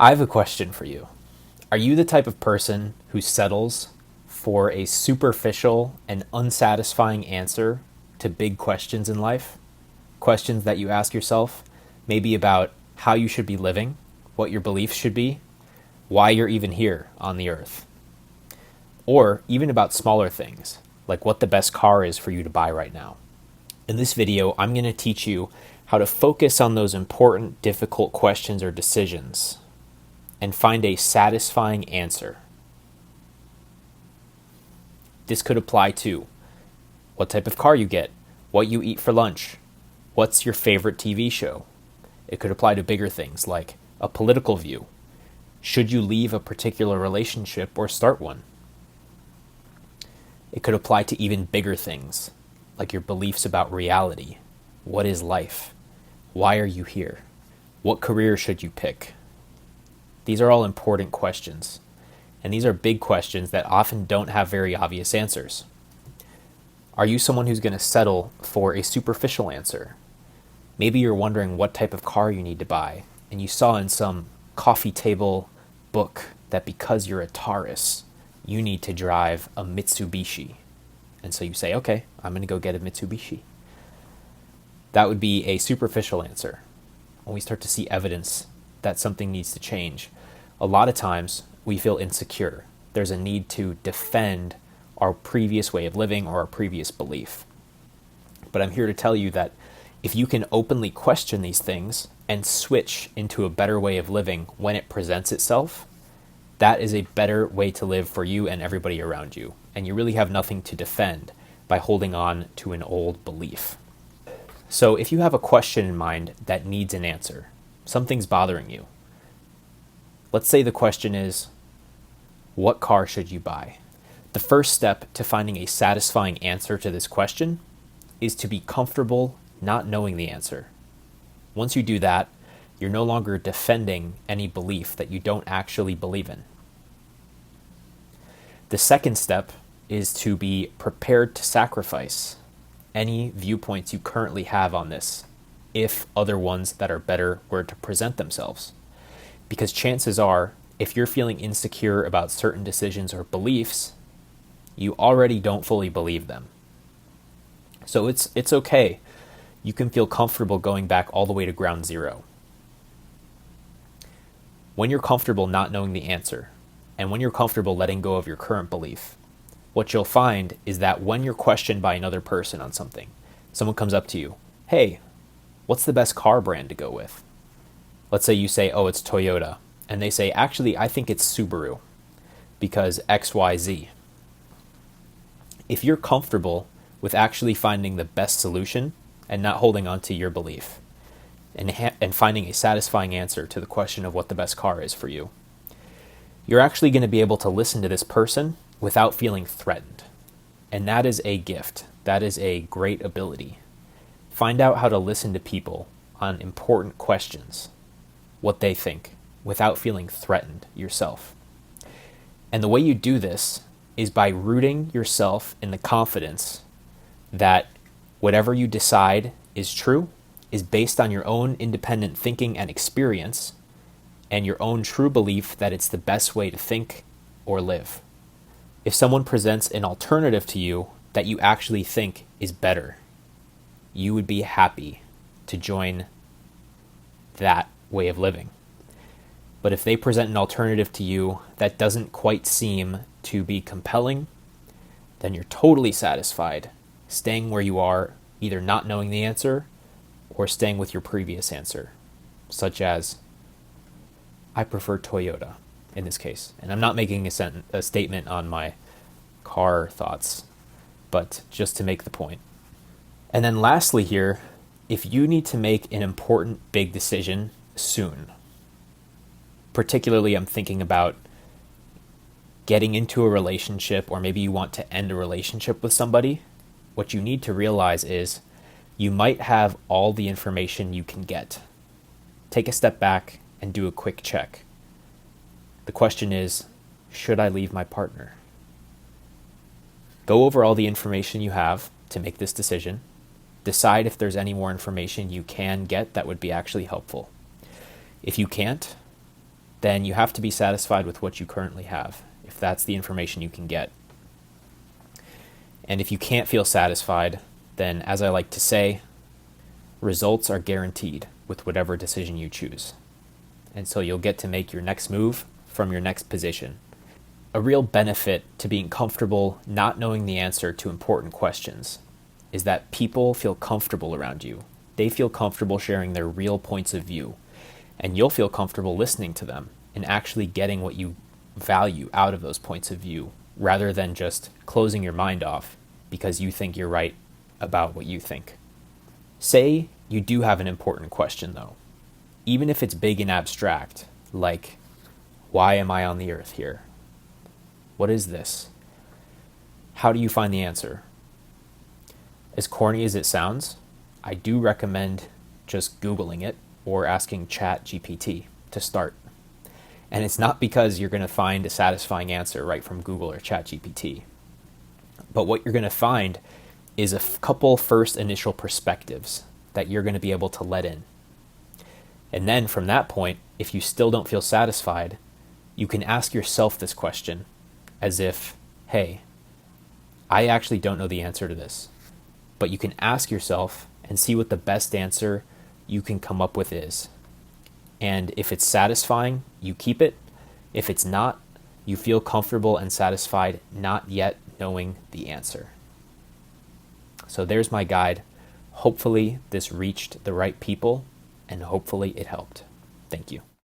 I have a question for you. Are you the type of person who settles for a superficial and unsatisfying answer to big questions in life? Questions that you ask yourself, maybe about how you should be living, what your beliefs should be, why you're even here on the earth. Or even about smaller things, like what the best car is for you to buy right now. In this video, I'm going to teach you how to focus on those important, difficult questions or decisions and find a satisfying answer. This could apply to what type of car you get, what you eat for lunch, what's your favorite TV show. It could apply to bigger things like a political view. Should you leave a particular relationship or start one? It could apply to even bigger things like your beliefs about reality. What is life? Why are you here? What career should you pick? These are all important questions, and these are big questions that often don't have very obvious answers. Are you someone who's going to settle for a superficial answer? Maybe you're wondering what type of car you need to buy, and you saw in some coffee table book that because you're a Taurus, you need to drive a Mitsubishi. And so you say, okay, I'm going to go get a Mitsubishi. That would be a superficial answer. When we start to see evidence that something needs to change, a lot of times we feel insecure. There's a need to defend our previous way of living or our previous belief. But I'm here to tell you that if you can openly question these things and switch into a better way of living when it presents itself, that is a better way to live for you and everybody around you. And you really have nothing to defend by holding on to an old belief. So if you have a question in mind that needs an answer, something's bothering you. Let's say the question is, what car should you buy? The first step to finding a satisfying answer to this question is to be comfortable not knowing the answer. Once you do that, you're no longer defending any belief that you don't actually believe in. The second step is to be prepared to sacrifice any viewpoints you currently have on this if other ones that are better were to present themselves. Because chances are, if you're feeling insecure about certain decisions or beliefs, you already don't fully believe them. So it's okay. You can feel comfortable going back all the way to ground zero. When you're comfortable not knowing the answer, and when you're comfortable letting go of your current belief, what you'll find is that when you're questioned by another person on something, someone comes up to you, hey, what's the best car brand to go with? Let's say you say, oh, it's Toyota. And they say, actually, I think it's Subaru because XYZ. If you're comfortable with actually finding the best solution and not holding on to your belief and finding a satisfying answer to the question of what the best car is for you, you're actually going to be able to listen to this person without feeling threatened. And that is a gift. That is a great ability. Find out how to listen to people on important questions, what they think, without feeling threatened yourself. And the way you do this is by rooting yourself in the confidence that whatever you decide is true is based on your own independent thinking and experience and your own true belief that it's the best way to think or live. If someone presents an alternative to you that you actually think is better, you would be happy to join that way of living. But if they present an alternative to you that doesn't quite seem to be compelling, then you're totally satisfied staying where you are, either not knowing the answer or staying with your previous answer, such as, I prefer Toyota in this case. And I'm not making a statement on my car thoughts, but just to make the point. And then lastly here, if you need to make an important big decision soon, particularly I'm thinking about getting into a relationship, or maybe you want to end a relationship with somebody, what you need to realize is you might have all the information you can get. Take a step back and do a quick check. The question is, should I leave my partner? Go over all the information you have to make this decision. Decide if there's any more information you can get that would be actually helpful. If you can't, then you have to be satisfied with what you currently have, if that's the information you can get. And if you can't feel satisfied, then as I like to say, results are guaranteed with whatever decision you choose. And so you'll get to make your next move from your next position. A real benefit to being comfortable not knowing the answer to important questions is that people feel comfortable around you. They feel comfortable sharing their real points of view, and you'll feel comfortable listening to them and actually getting what you value out of those points of view, rather than just closing your mind off because you think you're right about what you think. Say you do have an important question, though, even if it's big and abstract, like, why am I on the earth here? What is this? How do you find the answer? As corny as it sounds, I do recommend just Googling it or asking ChatGPT to start. And it's not because you're going to find a satisfying answer right from Google or ChatGPT. But what you're going to find is a couple first initial perspectives that you're going to be able to let in. And then from that point, if you still don't feel satisfied, you can ask yourself this question as if, hey, I actually don't know the answer to this. But you can ask yourself and see what the best answer you can come up with is. And if it's satisfying, you keep it. If it's not, you feel comfortable and satisfied not yet knowing the answer. So there's my guide. Hopefully this reached the right people, and hopefully it helped. Thank you.